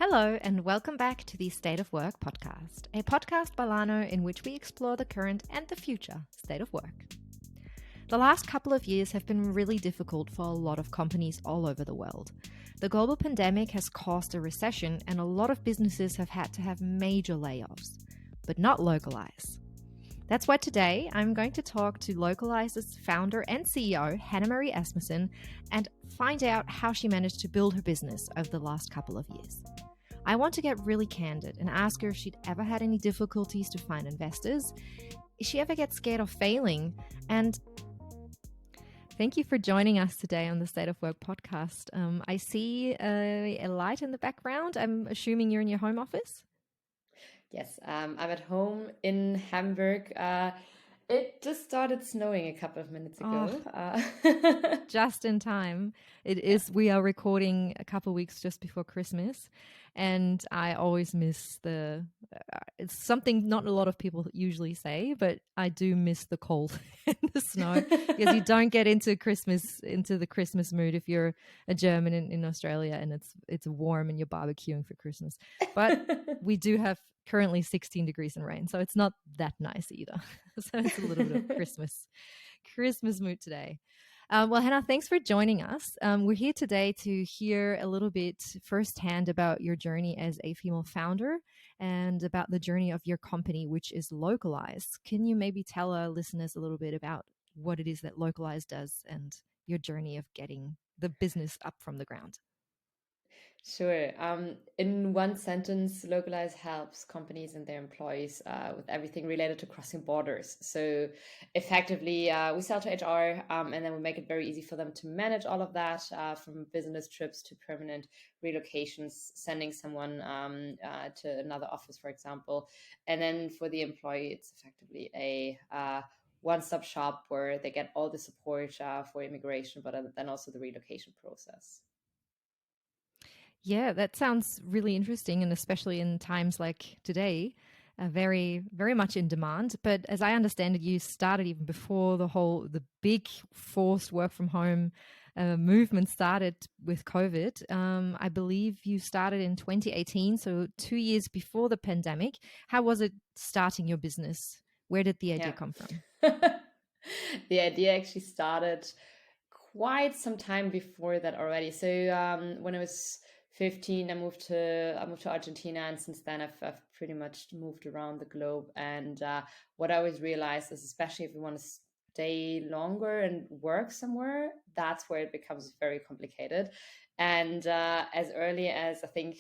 Hello, and welcome back to the State of Work podcast, a podcast by Lano in which we explore the current and the future state of work. The last couple of years have been really difficult for a lot of companies all over the world. The global pandemic has caused a recession, and a lot of businesses have had to have major layoffs, but not Localyze. That's why today I'm going to talk to Localyze's founder and CEO, Hanna Marie Asmussen, and find out how she managed to build her business over the last couple of years. I want to get really candid and ask her if she'd ever had any difficulties to find investors, if she ever gets scared of failing, and thank you for joining us today on the State of Work podcast. I see a light in the background. I'm assuming you're in your home office? Yes, I'm at home in Hamburg. It just started snowing a couple of minutes ago. Just in time. It is. We are recording a couple of weeks just before Christmas, and I always miss it's something not a lot of people usually say, but I do miss the cold and the snow because you don't get into the Christmas mood if you're a German in Australia and it's warm and you're barbecuing for Christmas. But we do have currently 16 degrees and rain, so it's not that nice either. So it's a little bit of Christmas mood today. Well, Hanna, thanks for joining us. We're here today to hear a little bit firsthand about your journey as a female founder and about the journey of your company, which is Localyze. Can you maybe tell our listeners a little bit about what it is that Localyze does and your journey of getting the business up from the ground? Sure. In one sentence, Localyze helps companies and their employees with everything related to crossing borders. So effectively, we sell to HR and then we make it very easy for them to manage all of that from business trips to permanent relocations, sending someone to another office, for example. And then for the employee, it's effectively a one-stop shop where they get all the support for immigration, but then also the relocation process. Yeah, that sounds really interesting, and especially in times like today, very, very much in demand. But as I understand it, you started even before the big forced work from home movement started with COVID. I believe you started in 2018, so 2 years before the pandemic. How was it starting your business? Where did the idea come from? The idea actually started quite some time before that already. So when I was 15, I moved to Argentina, and since then I've pretty much moved around the globe. And what I always realized is, especially if you want to stay longer and work somewhere, that's where it becomes very complicated. And as early as I think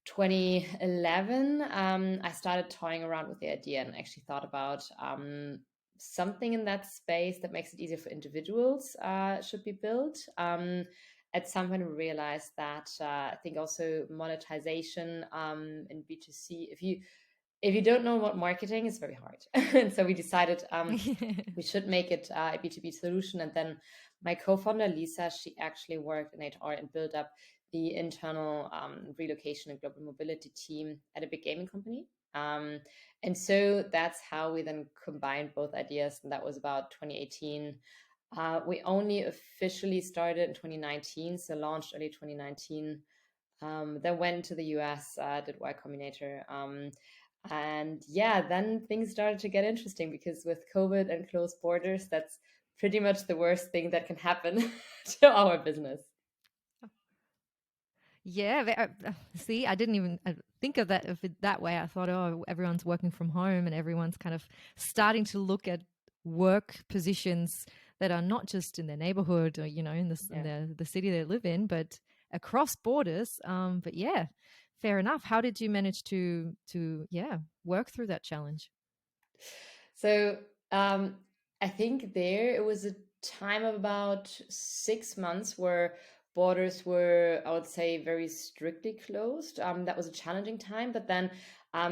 2011, I started toying around with the idea and actually thought about something in that space that makes it easier for individuals should be built. At some point, we realized that I think also monetization in B2C, if you don't know what marketing is, very hard. And so we decided we should make it a B2B solution. And then my co-founder, Lisa, she actually worked in HR and built up the internal relocation and global mobility team at a big gaming company. And so that's how we then combined both ideas. And that was about 2018. We only officially started in 2019, so launched early 2019. Then went to the US, did Y Combinator. And yeah, then things started to get interesting because with COVID and closed borders, that's pretty much the worst thing that can happen to our business. Yeah, see, I didn't even think of it that way. I thought, oh, everyone's working from home and everyone's kind of starting to look at work positions that are not just in their neighborhood or, in the city they live in, but across borders. But yeah, fair enough. How did you manage to work through that challenge? So I think there it was a time of about 6 months where borders were, I would say, very strictly closed. That was a challenging time, but then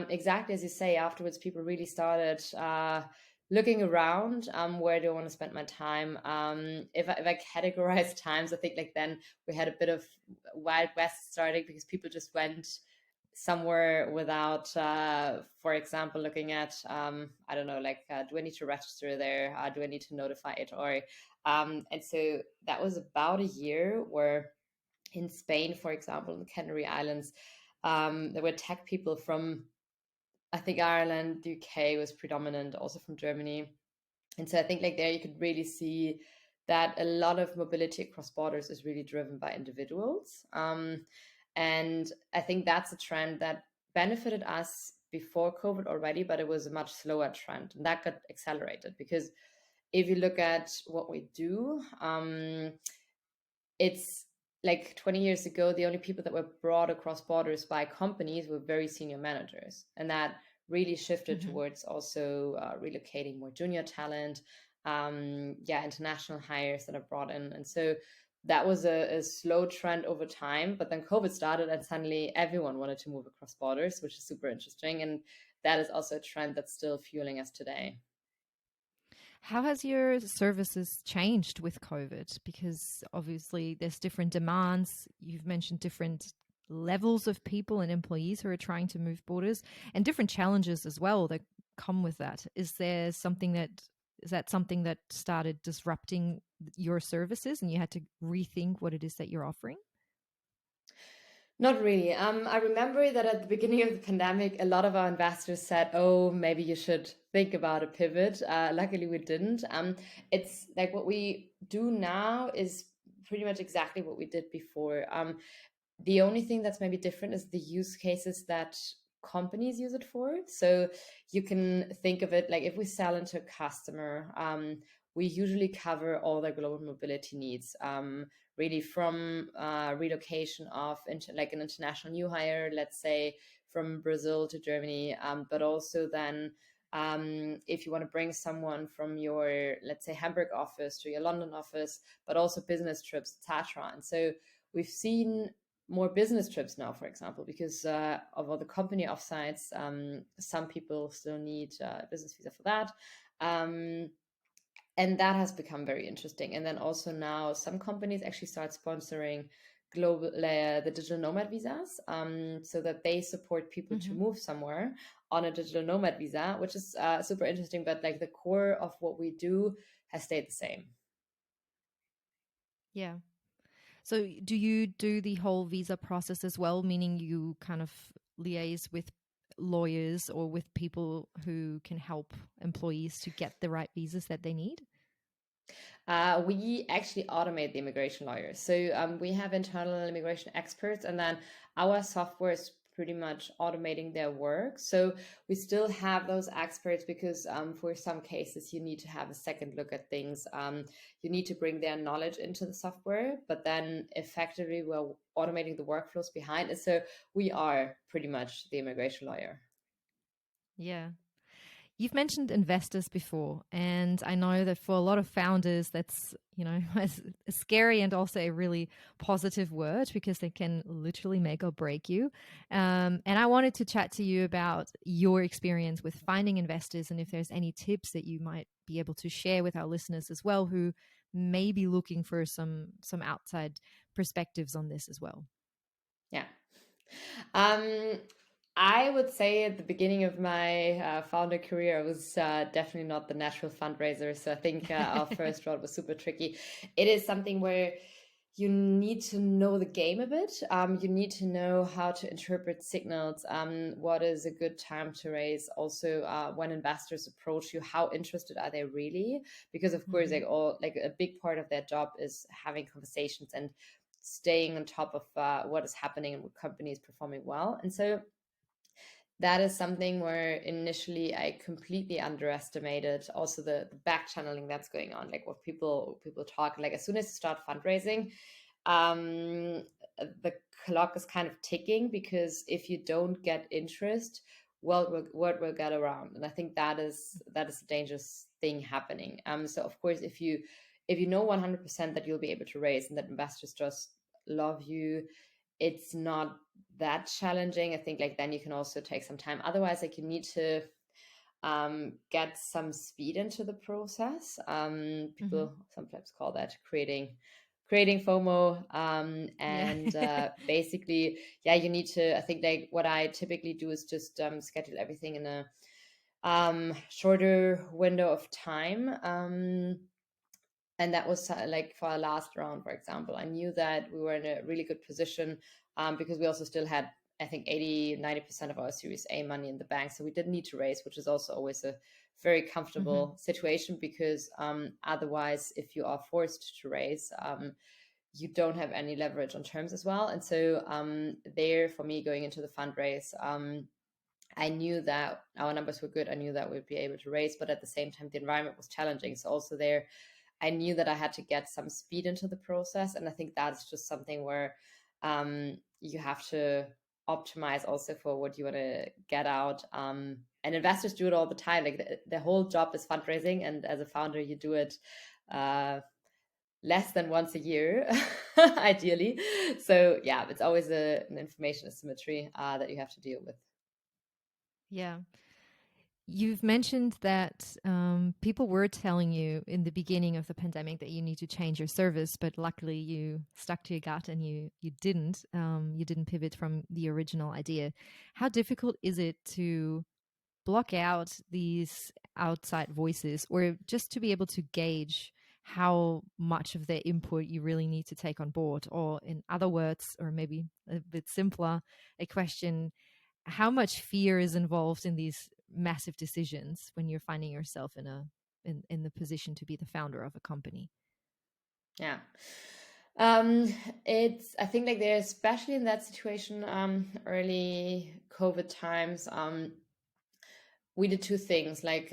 exactly as you say, afterwards people really started looking around where do I want to spend my time. If I categorize times, I think like then we had a bit of Wild West starting because people just went somewhere without, for example, looking at, I don't know, like, do I need to register there? Do I need to notify it? And so that was about a year where in Spain, for example, in the Canary Islands, there were tech people from, I think, Ireland, the UK was predominant, also from Germany. And so I think like there you could really see that a lot of mobility across borders is really driven by individuals. And I think that's a trend that benefited us before COVID already, but it was a much slower trend. And that got accelerated because if you look at what we do, it's like 20 years ago, the only people that were brought across borders by companies were very senior managers. And that really shifted Mm-hmm. towards also relocating more junior talent, international hires that are brought in. And so that was a slow trend over time. But then COVID started and suddenly everyone wanted to move across borders, which is super interesting. And that is also a trend that's still fueling us today. How has your services changed with COVID? Because obviously there's different demands. You've mentioned different levels of people and employees who are trying to move borders and different challenges as well that come with that. Is that something that started disrupting your services and you had to rethink what it is that you're offering? Not really. I remember that at the beginning of the pandemic, a lot of our investors said, "Oh, maybe you should think about a pivot." Luckily, we didn't. It's like what we do now is pretty much exactly what we did before. The only thing that's maybe different is the use cases that companies use it for. So you can think of it like if we sell into a customer, we usually cover all their global mobility needs. Really from relocation of like an international new hire, let's say from Brazil to Germany, but also then if you want to bring someone from your, let's say, Hamburg office to your London office, but also business trips, etc. And so we've seen more business trips now, for example, because of all the company offsites, some people still need a business visa for that. Um, and that has become very interesting. And then also now some companies actually start sponsoring the digital nomad visas, so that they support people to Mm-hmm. move somewhere on a digital nomad visa, which is super interesting. But like the core of what we do has stayed the same. Yeah. So, do you do the whole visa process as well, meaning you kind of liaise with lawyers or with people who can help employees to get the right visas that they need? We actually automate the immigration lawyers. So we have internal immigration experts, and then our software is pretty much automating their work. So we still have those experts because for some cases, you need to have a second look at things. You need to bring their knowledge into the software, but then effectively, we're automating the workflows behind it. So we are pretty much the immigration lawyer. Yeah. You've mentioned investors before, and I know that for a lot of founders, that's, a scary and also a really positive word because they can literally make or break you. And I wanted to chat to you about your experience with finding investors and if there's any tips that you might be able to share with our listeners as well, who may be looking for some outside perspectives on this as well. Yeah. Um, I would say at the beginning of my founder career, I was definitely not the natural fundraiser. So I think our first round was super tricky. It is something where you need to know the game a bit. You need to know how to interpret signals. What is a good time to raise? Also, when investors approach you, how interested are they really? Because of course, Mm-hmm. like a big part of their job is having conversations and staying on top of what is happening and what company is performing well. And so that is something where initially I completely underestimated also the back channeling that's going on, like what people talk. Like as soon as you start fundraising, um, the clock is kind of ticking because if you don't get interest, word will get around, and I think that is a dangerous thing happening. So of course, if you know 100% that you'll be able to raise and that investors just love you, it's not that challenging. I think like then you can also take some time. Otherwise, like you need to get some speed into the process. Mm-hmm. People sometimes call that creating FOMO. Yeah. And basically, yeah, you need to. I think like what I typically do is just schedule everything in a shorter window of time. And that was like for our last round, for example, I knew that we were in a really good position, because we also still had, I think, 80-90% of our Series A money in the bank. So we didn't need to raise, which is also always a very Mm-hmm. comfortable situation, because otherwise, if you are forced to raise, you don't have any leverage on terms as well. And so there, for me, going into the fundraise, I knew that our numbers were good. I knew that we'd be able to raise, but at the same time, the environment was challenging. So also there, I knew that I had to get some speed into the process. And I think that's just something where you have to optimize also for what you want to get out. And investors do it all the time. Like the whole job is fundraising. And as a founder, you do it less than once a year, ideally. So yeah, it's always an information asymmetry that you have to deal with. Yeah. You've mentioned that people were telling you in the beginning of the pandemic that you need to change your service, but luckily you stuck to your gut and you didn't. You didn't pivot from the original idea. How difficult is it to block out these outside voices, or just to be able to gauge how much of their input you really need to take on board? Or in other words, or maybe a bit simpler, a question: how much fear is involved in these massive decisions when you're finding yourself in the position to be the founder of a company? Yeah. It's, I think like there, especially in that situation, early COVID times, we did two things. Like,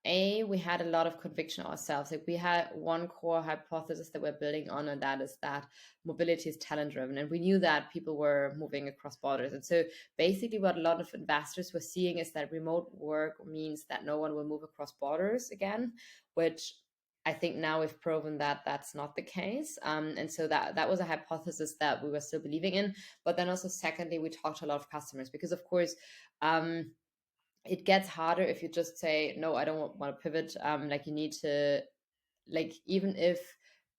we had a lot of conviction ourselves. Like we had one core hypothesis that we're building on, and that is that mobility is talent driven. And we knew that people were moving across borders. And so basically what a lot of investors were seeing is that remote work means that no one will move across borders again, which I think now we've proven that that's not the case. And so that was a hypothesis that we were still believing in. But then also secondly, we talked to a lot of customers, because of course, it gets harder if you just say, no, I don't want to pivot. Like you need to, like, even if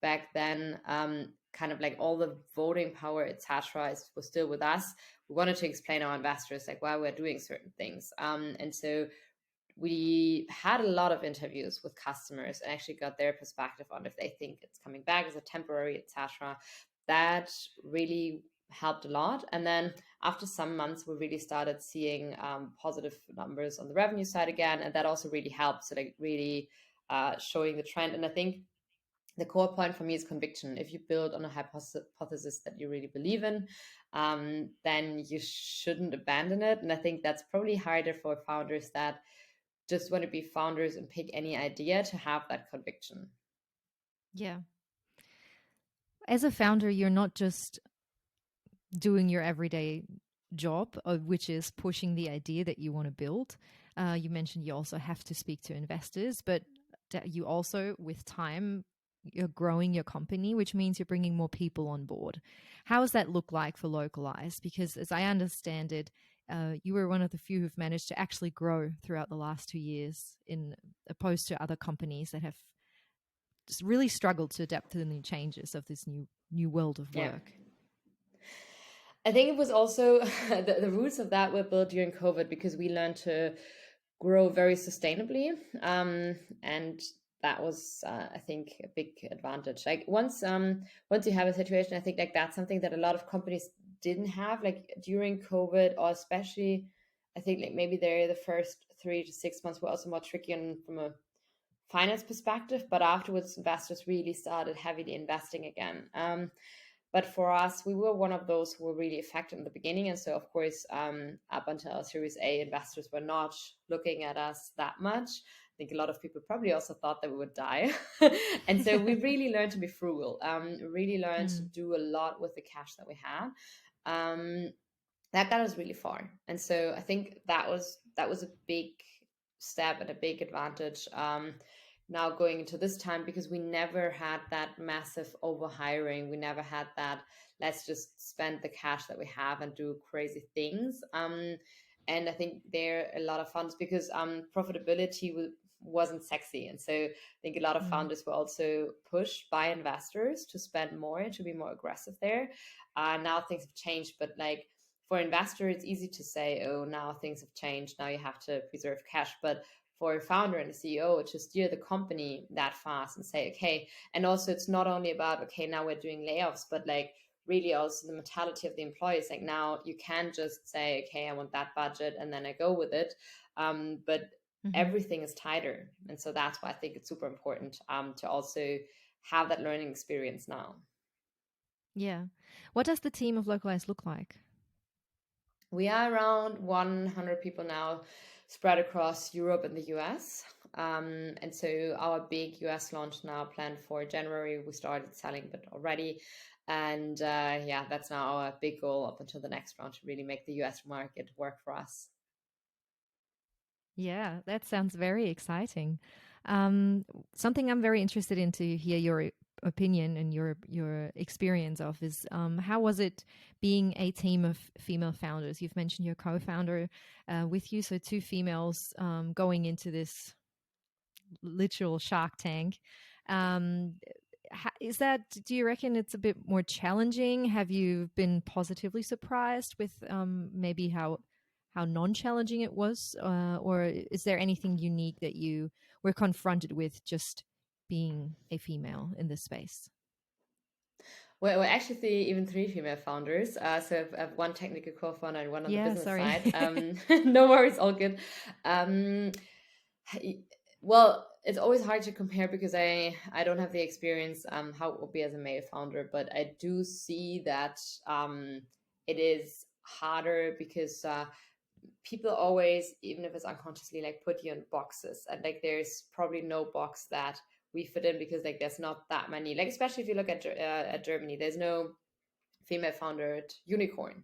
back then, kind of like all the voting power, etc., was still with us, we wanted to explain to our investors like why we're doing certain things. And so we had a lot of interviews with customers and actually got their perspective on if they think it's coming back as a temporary, etc. That really helped a lot. And then after some months, we really started seeing positive numbers on the revenue side again, and that also really helped. So like really showing the trend. And I think the core point for me is conviction. If you build on a hypothesis that you really believe in, then you shouldn't abandon it. And I think that's probably harder for founders that just want to be founders and pick any idea, to have that conviction. Yeah. As a founder, you're not just doing your everyday job, which is pushing the idea that you want to build. You mentioned you also have to speak to investors, but you also, with time, you're growing your company, which means you're bringing more people on board. How does that look like for Localyze? Because as I understand it, you were one of the few who've managed to actually grow throughout the last 2 years, in opposed to other companies that have just really struggled to adapt to the new changes of this new world of Yeah. work. I think it was also the roots of that were built during COVID, because we learned to grow very sustainably. And that was, I think, a big advantage. Like once you have a situation, I think like that's something that a lot of companies didn't have, like during COVID, or especially, I think like maybe they're the first 3 to 6 months were also more tricky from a finance perspective, but afterwards investors really started heavily investing again. But for us, we were one of those who were really affected in the beginning. And so, of course, up until our Series A, investors were not looking at us that much. I think a lot of people probably also thought that we would die. And so we really learned to be frugal, really learned to Mm. do a lot with the cash that we had. That got us really far. And so I think that was a big step and a big advantage, now going into this time, because we never had that massive over hiring. We never had that, let's just spend the cash that we have and do crazy things. And I think there are a lot of funds, because profitability wasn't sexy. And so I think a lot of Mm. founders were also pushed by investors to spend more, to be more aggressive there. Now things have changed, but like for investor, it's easy to say, oh, now things have changed. Now you have to preserve cash. But for a founder and a CEO to steer the company that fast and say, okay, and also it's not only about, okay, now we're doing layoffs, but like really also the mentality of the employees. Like now you can't just say, okay, I want that budget and then I go with it. But Mm-hmm. everything is tighter. And so that's why I think it's super important to also have that learning experience now. Yeah. What does the team of Localyze look like? We are around 100 people now, spread across Europe and the US. And so our big US launch now planned for January. We started selling but already. And yeah, that's now our big goal up until the next round, to really make the US market work for us. Yeah, that sounds very exciting. Um, Something I'm very interested in to hear your opinion and your experience of is how was it being a team of female founders? You've mentioned your co-founder with you, so two females going into this literal shark tank. Um, is that, do you reckon it's a bit more challenging? Have you been positively surprised with maybe how non-challenging it was, or is there anything unique that you were confronted with just being a female in this space? Well, actually, even three female founders. So I've one technical co-founder and one on the Yeah, business sorry. side. No worries, all good. Um, well, it's always hard to compare because I don't have the experience how it will be as a male founder, but I do see that it is harder because people always, even if it's unconsciously, like put you in boxes, and like there's probably no box that we fit in because like there's not that many, like especially if you look at Germany, there's no female founded unicorn,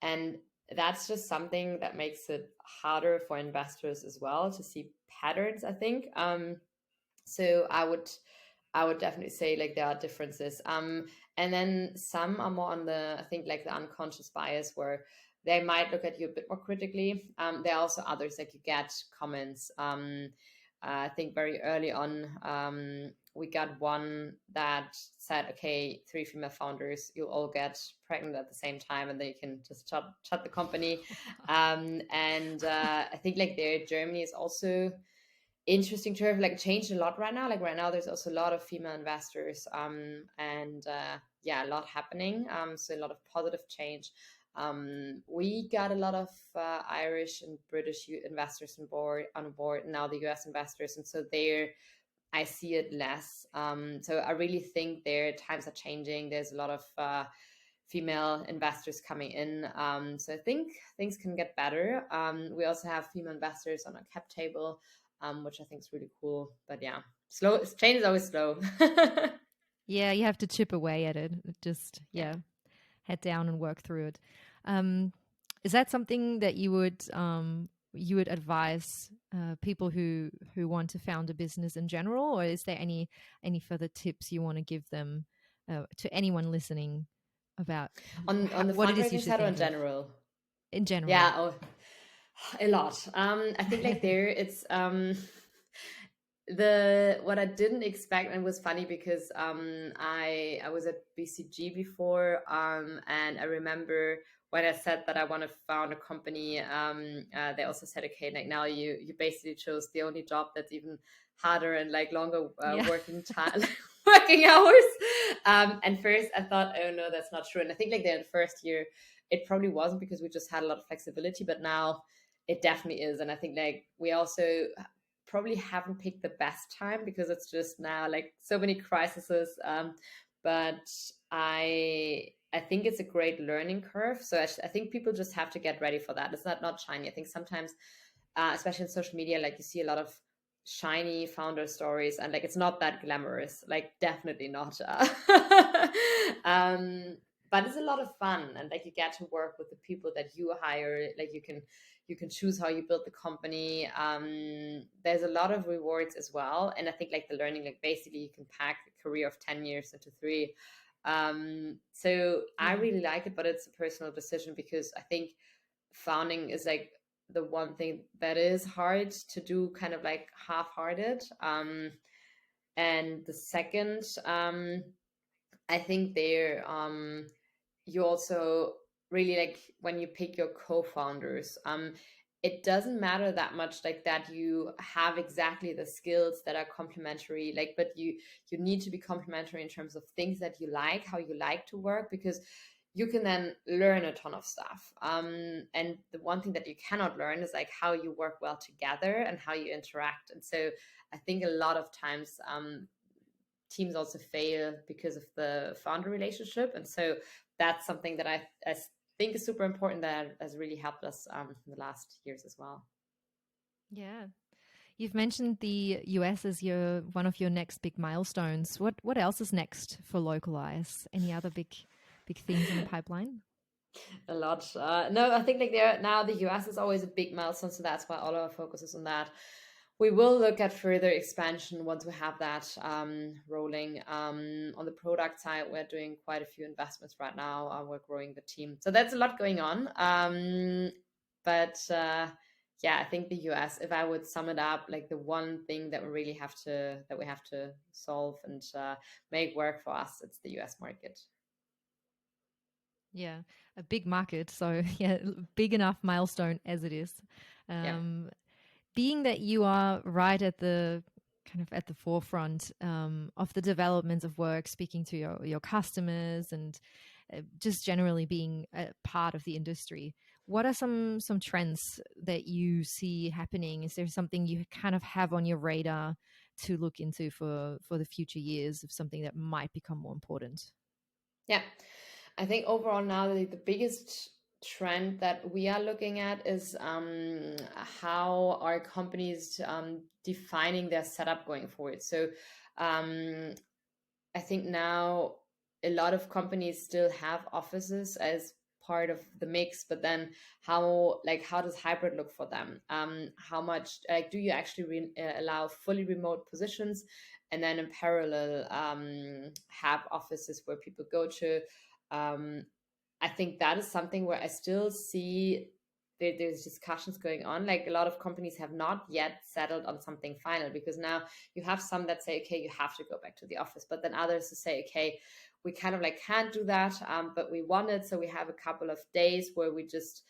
and that's just something that makes it harder for investors as well to see patterns, I think. So I would definitely say like there are differences. And then some are more on the, I think, like the unconscious bias where they might look at you a bit more critically. There are also others, like you get comments. I think very early on, we got one that said, okay, three female founders, you all get pregnant at the same time and then you can just shut the company. And I think like there, Germany is also interesting to have like changed a lot right now. Like right now, there's also a lot of female investors, and yeah, a lot happening. So a lot of positive change. We got a lot of Irish and British investors on board now, the US investors, and so there I see it less. So I really think their times are changing. There's a lot of female investors coming in. So I think things can get better. We also have female investors on our cap table, which I think is really cool. But yeah, slow change is always slow. Yeah, you have to chip away at it. Just, Yeah. yeah, head down and work through it. Um, is that something that you would advise people who want to found a business in general, or is there any further tips you want to give them to anyone listening about On the what it is you fundraising should side or in think of general? in general? Yeah, oh, a lot. I think like there it's the what I didn't expect, and was funny because I was at BCG before, and I remember when I said that I want to found a company, they also said, okay, like now you basically chose the only job that's even harder and like longer Yeah. working time working hours. And first I thought, oh no, that's not true. And I think like the first year it probably wasn't because we just had a lot of flexibility, but now it definitely is. And I think like we also probably haven't picked the best time because it's just now like so many crises. But I think it's a great learning curve. So I think people just have to get ready for that. It's not shiny. I think sometimes, especially in social media, like you see a lot of shiny founder stories, and like it's not that glamorous. Like definitely not. Um, but it's a lot of fun, and like you get to work with the people that you hire. Like you can choose how you build the company. There's a lot of rewards as well, and I think like the learning, like basically you can pack a career of 10 years into 3. So I Yeah. really like it, but it's a personal decision because I think founding is like the one thing that is hard to do, kind of like half-hearted. And the second, I think there you also really, like when you pick your co-founders, it doesn't matter that much like that you have exactly the skills that are complementary, like, but you need to be complementary in terms of things that you like, how you like to work, because you can then learn a ton of stuff. And the one thing that you cannot learn is like how you work well together and how you interact. And so I think a lot of times teams also fail because of the founder relationship. And so that's something that I think is super important, that has really helped us in the last years as well. Yeah. You've mentioned the US as one of your next big milestones. What else is next for Localyze? Any other big things in the pipeline? A lot. No, I think like now the US is always a big milestone, so that's why all our focus is on that. We will look at further expansion once we have that rolling. On the product side, we're doing quite a few investments right now. We're growing the team, so that's a lot going on. Yeah, I think the US, if I would sum it up, like the one thing that we have to solve and make work for us, it's the US market. Yeah, a big market. So yeah, big enough milestone as it is. Being that you are right at the kind of at the forefront of the developments of work, speaking to your customers and just generally being a part of the industry, what are some trends that you see happening? Is there something you kind of have on your radar to look into for the future years of something that might become more important? Yeah, I think overall now the biggest trend that we are looking at is how are companies defining their setup going forward. So I think now a lot of companies still have offices as part of the mix, but then how does hybrid look for them? How much do you actually allow fully remote positions, and then in parallel have offices where people go to? I think that is something where I still see there's discussions going on. Like a lot of companies have not yet settled on something final, because now you have some that say, okay, you have to go back to the office, but then others to say, okay, we kind of like can't do that, but we want it. So we have a couple of days where we just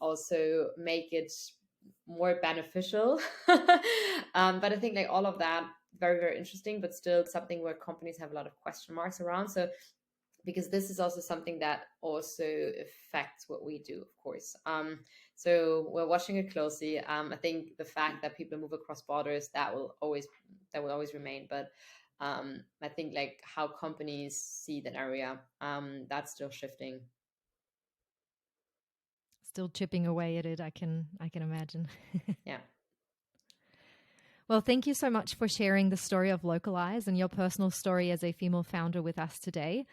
also make it more beneficial. But I think like all of that, very, very interesting, but still something where companies have a lot of question marks around. So because this is also something that also affects what we do, of course. So we're watching it closely. I think the fact that people move across borders, that will always remain. But I think like how companies see that area, that's still shifting. Still chipping away at it, I can imagine. Yeah. Well, thank you so much for sharing the story of Localyze and your personal story as a female founder with us today.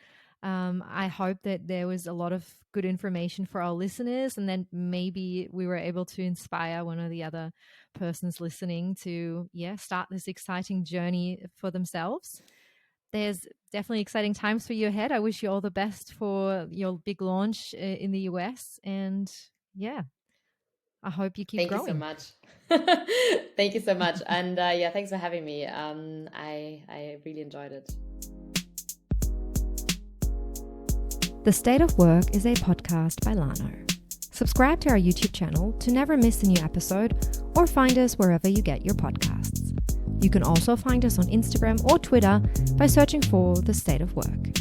I hope that there was a lot of good information for our listeners, and then maybe we were able to inspire one or the other persons listening to, start this exciting journey for themselves. There's definitely exciting times for you ahead. I wish you all the best for your big launch in the US. And I hope you keep growing. Thank you so much. Thank you so much. And thanks for having me. I really enjoyed it. The State of Work is a podcast by Lano. Subscribe to our YouTube channel to never miss a new episode, or find us wherever you get your podcasts. You can also find us on Instagram or Twitter by searching for The State of Work.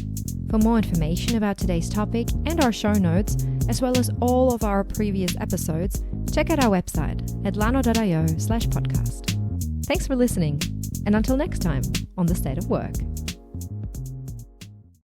For more information about today's topic and our show notes, as well as all of our previous episodes, check out our website at lano.io/podcast. Thanks for listening, and until next time on The State of Work.